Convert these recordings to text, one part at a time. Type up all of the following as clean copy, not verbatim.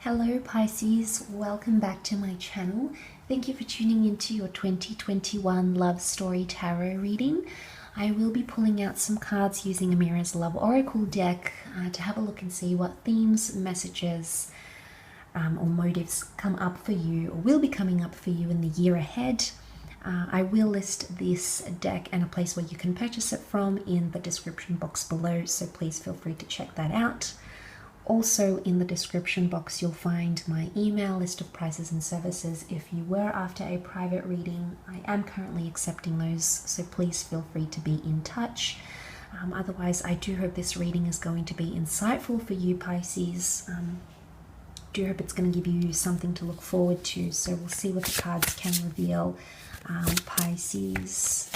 Hello Pisces, welcome back to my channel. Thank you for tuning into your 2021 Love Story Tarot reading. I will be pulling out some cards using Amira's Love Oracle deck to have a look and see what themes, messages, or motives come up for you, or will be coming up for you in the year ahead. I will list this deck and a place where you can purchase it from in the description box below, so please feel free to check that out. Also in the description box you'll find my email, list of prices and services. If you were after a private reading, I am currently accepting those, so please feel free to be in touch. Otherwise, I do hope this reading is going to be insightful for you, Pisces. Do hope it's going to give you something to look forward to, so we'll see what the cards can reveal. Pisces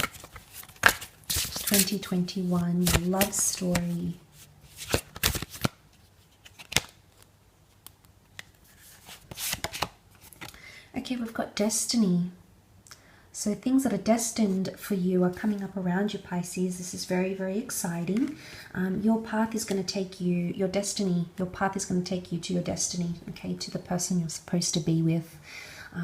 2021 love story. Okay, we've got destiny. So things that are destined for you are coming up around you, Pisces. This is very, very exciting. Your path is going to take you, your path is going to take you to your destiny, okay, to the person you're supposed to be with.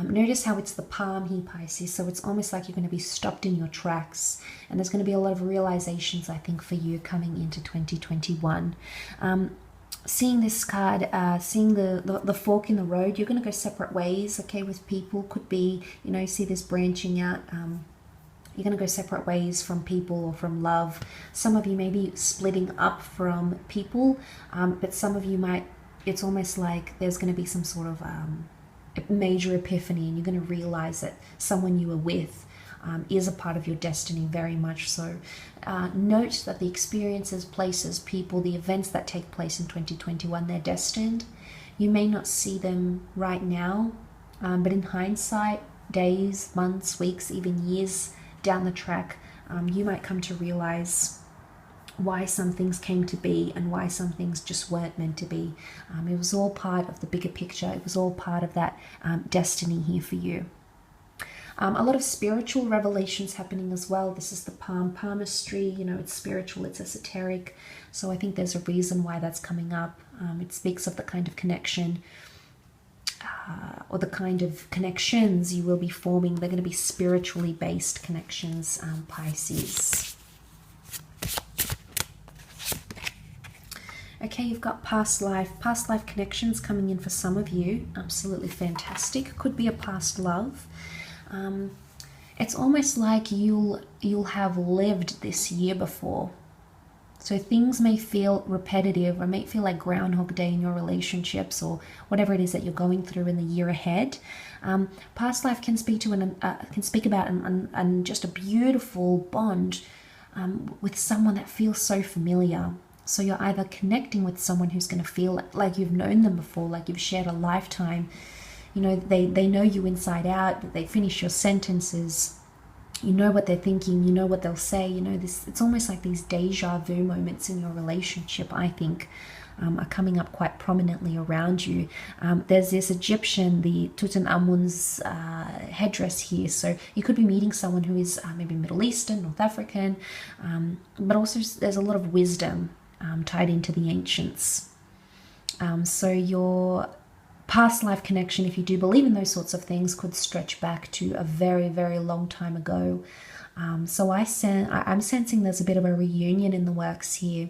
Notice how it's the palm here, Pisces, so it's almost like you're going to be stopped in your tracks, and there's going to be a lot of realizations, I think, for you coming into 2021. Seeing this card, seeing the fork in the road, you're going to go separate ways, okay, with people. Could be, you know, see this branching out. You're going to go separate ways from people or from love. Some of you may be splitting up from people, but some of you might, it's almost like there's going to be some sort of major epiphany, and you're going to realize that someone you were with is a part of your destiny, very much so. Note that the experiences, places, people, the events that take place in 2021, they're destined. You may not see them right now, but in hindsight, days, months, weeks, even years down the track, you might come to realize why some things came to be and why some things just weren't meant to be. It was all part of the bigger picture. It was all part of that destiny here for you. A lot of spiritual revelations happening as well. This is the palmistry, you know, it's spiritual, it's esoteric. So I think there's a reason why that's coming up. It speaks of the kind of connection or the kind of connections you will be forming. They're going to be spiritually based connections, Pisces. Okay, you've got past life connections coming in for some of you. Absolutely fantastic. Could be a past love. It's almost like you'll have lived this year before. So things may feel repetitive, or may feel like Groundhog Day in your relationships, or whatever it is that you're going through in the year ahead. Past life can speak about just a beautiful bond with someone that feels so familiar. So you're either connecting with someone who's going to feel like you've known them before, like you've shared a lifetime. You know, they know you inside out, they finish your sentences, you know what they're thinking, you know what they'll say, you know, it's almost like these deja vu moments in your relationship, I think, are coming up quite prominently around you. There's this Egyptian, the Tutankhamun's headdress here, so you could be meeting someone who is maybe Middle Eastern, North African, but also there's a lot of wisdom tied into the ancients. So your past life connection, if you do believe in those sorts of things, could stretch back to a very, very long time ago. So I'm sensing there's a bit of a reunion in the works here.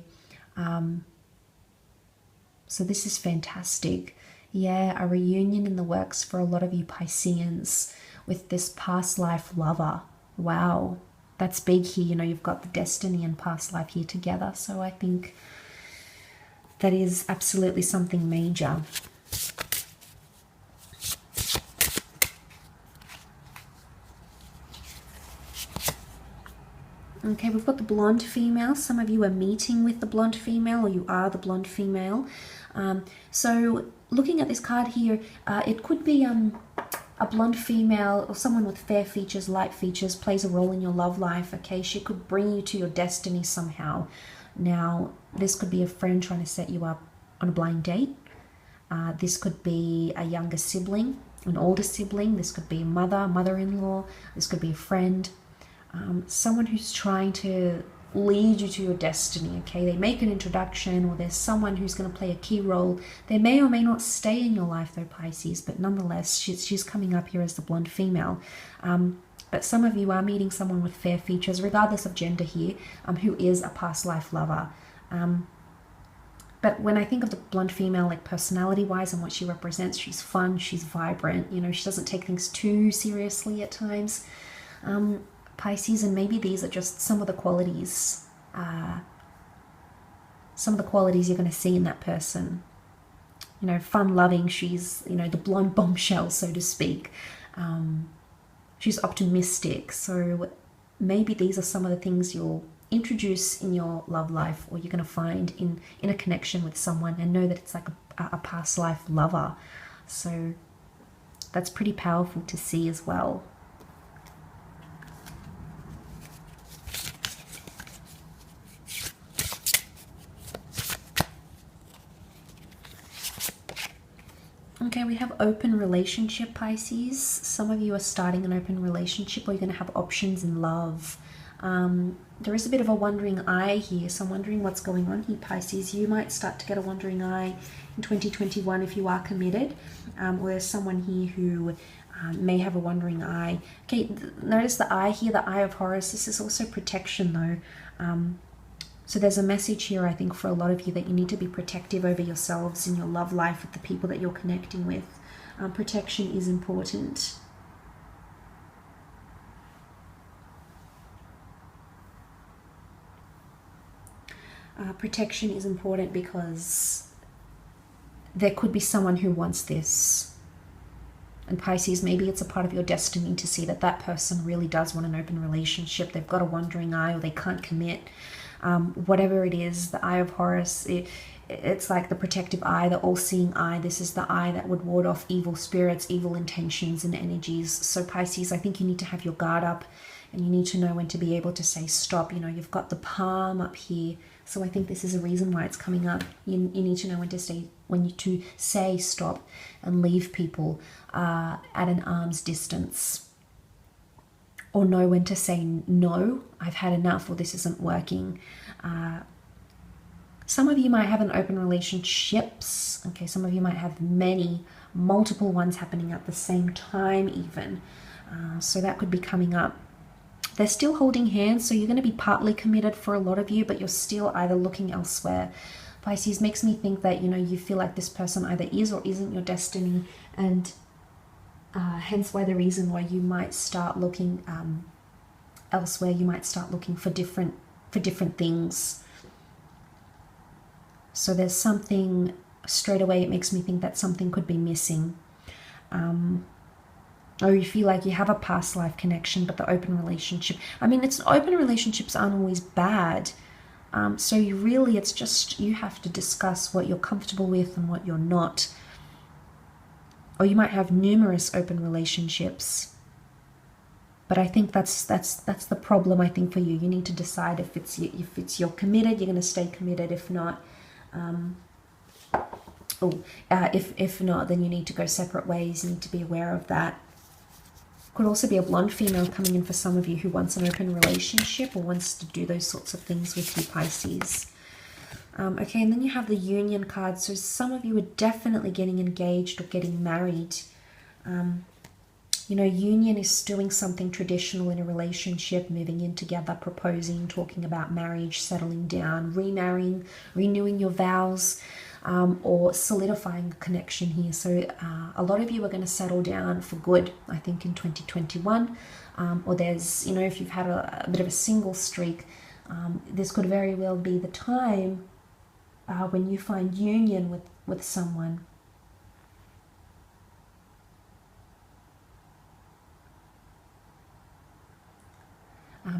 So this is fantastic. Yeah, a reunion in the works for a lot of you Pisceans with this past life lover. Wow, that's big here. You know, you've got the destiny and past life here together. So I think that is absolutely something major. Okay, we've got the blonde female. Some of you are meeting with the blonde female, or you are the blonde female. So looking at this card here, it could be a blonde female or someone with fair features, light features, plays a role in your love life. Okay, she could bring you to your destiny somehow. Now, this could be a friend trying to set you up on a blind date. This could be a younger sibling, an older sibling. This could be a mother-in-law. This could be a friend. Someone who's trying to lead you to your destiny, okay? They make an introduction, or there's someone who's going to play a key role. They may or may not stay in your life though, Pisces, but nonetheless, she's coming up here as the blonde female. But some of you are meeting someone with fair features, regardless of gender here, who is a past life lover. But when I think of the blonde female, like personality-wise and what she represents, she's fun, she's vibrant, you know, she doesn't take things too seriously at times. Pisces, and maybe these are just some of the qualities you're going to see in that person. You know, fun-loving, she's, you know, the blonde bombshell, so to speak. She's optimistic, so maybe these are some of the things you'll introduce in your love life, or you're going to find in a connection with someone, and know that it's like a past life lover. So that's pretty powerful to see as well. Okay, we have open relationship, Pisces. Some of you are starting an open relationship, or you're going to have options in love. There is a bit of a wandering eye here, so I'm wondering what's going on here, Pisces. You might start to get a wandering eye in 2021 if you are committed, or there's someone here who may have a wandering eye. Okay, notice the eye here, the Eye of Horus. This is also protection though. So there's a message here, I think, for a lot of you, that you need to be protective over yourselves in your love life with the people that you're connecting with. Protection is important. Protection is important because there could be someone who wants this. And Pisces, maybe it's a part of your destiny to see that that person really does want an open relationship. They've got a wandering eye, or they can't commit. Whatever it is, the Eye of Horus, it's like the protective eye, the all-seeing eye. This is the eye that would ward off evil spirits, evil intentions and energies. So Pisces, I think you need to have your guard up, and you need to know when to be able to say stop. You know, you've got the palm up here, so I think this is a reason why it's coming up. You need to know when to say stop and leave people at an arm's distance. Or know when to say no, I've had enough, or this isn't working. Some of you might have an open relationships. Okay, some of you might have multiple ones happening at the same time even. So that could be coming up. They're still holding hands, so you're going to be partly committed for a lot of you, but you're still either looking elsewhere. Pisces, makes me think that, you know, you feel like this person either is or isn't your destiny, and hence why the reason why you might start looking elsewhere. You might start looking for different things. So there's something, straight away it makes me think that something could be missing. Or you feel like you have a past life connection, but the open relationship, I mean, open relationships aren't always bad. So it's just, you have to discuss what you're comfortable with and what you're not. Or you might have numerous open relationships. But I think that's the problem, I think, for you. You need to decide if you're committed, you're going to stay committed. If not, if not, then you need to go separate ways. You need to be aware of that. Could also be a blonde female coming in for some of you who wants an open relationship or wants to do those sorts of things with you, Pisces. Okay, and then you have the Union card. So some of you are definitely getting engaged or getting married. You know, union is doing something traditional in a relationship, moving in together, proposing, talking about marriage, settling down, remarrying, renewing your vows, or solidifying a connection here. So a lot of you are going to settle down for good, I think, in 2021. Or there's, you know, if you've had a bit of a single streak, this could very well be the time when you find union with someone.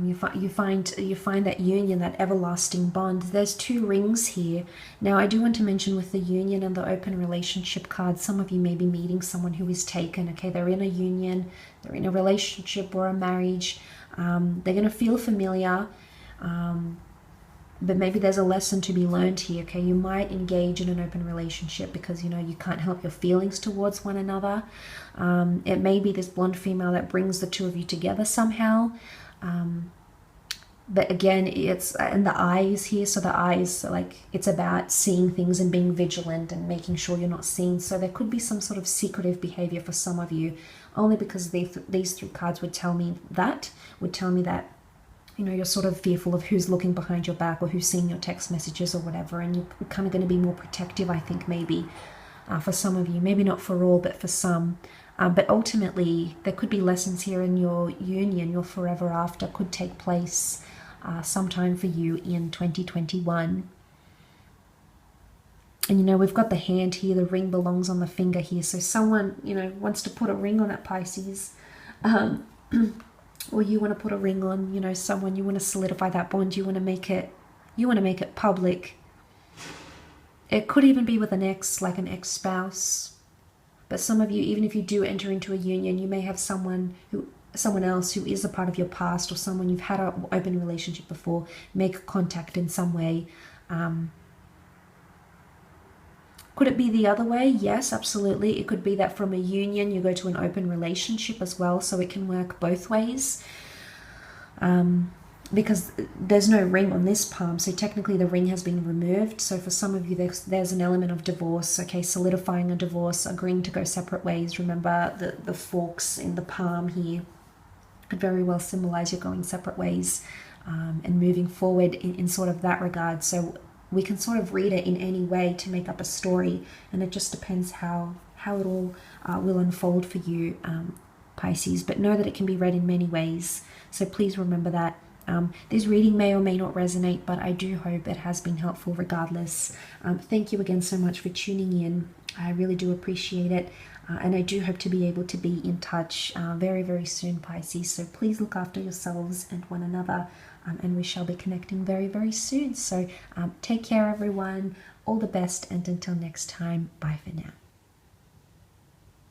You find that union, that everlasting bond. There's two rings here. Now, I do want to mention with the union and the open relationship card, some of you may be meeting someone who is taken. Okay, they're in a union, they're in a relationship or a marriage. They're going to feel familiar, but maybe there's a lesson to be learned here. Okay, you might engage in an open relationship because, you know, you can't help your feelings towards one another. It may be this blonde female that brings the two of you together somehow. But again, it's and the eyes here, so the eyes, like, it's about seeing things and being vigilant and making sure you're not seen. So there could be some sort of secretive behavior for some of you, only because these three cards would tell me that, you know, you're sort of fearful of who's looking behind your back or who's seeing your text messages or whatever, and you're kind of going to be more protective, I think, maybe for some of you, maybe not for all, but for some. But ultimately, there could be lessons here in your union. Your forever after could take place sometime for you in 2021. And, you know, we've got the hand here, the ring belongs on the finger here. So someone, you know, wants to put a ring on it, Pisces. Or you want to put a ring on, you know, someone, you want to solidify that bond. You want to make it public. It could even be with an ex, like an ex-spouse. But some of you, even if you do enter into a union, you may have someone else who is a part of your past, or someone you've had an open relationship before, make contact in some way. Could it be the other way? Yes, absolutely. It could be that from a union you go to an open relationship as well, so it can work both ways. Because there's no ring on this palm, so technically the ring has been removed. So for some of you, there's an element of divorce, okay, solidifying a divorce, agreeing to go separate ways. Remember, the forks in the palm here could very well symbolize you're going separate ways and moving forward in sort of that regard. So we can sort of read it in any way to make up a story, and it just depends how it all will unfold for you, Pisces. But know that it can be read in many ways, so please remember that. This reading may or may not resonate, but I do hope it has been helpful regardless. Thank you again so much for tuning in. I really do appreciate it. And I do hope to be able to be in touch very, very soon, Pisces. So please look after yourselves and one another. And we shall be connecting very, very soon. So take care, everyone. All the best. And until next time, bye for now.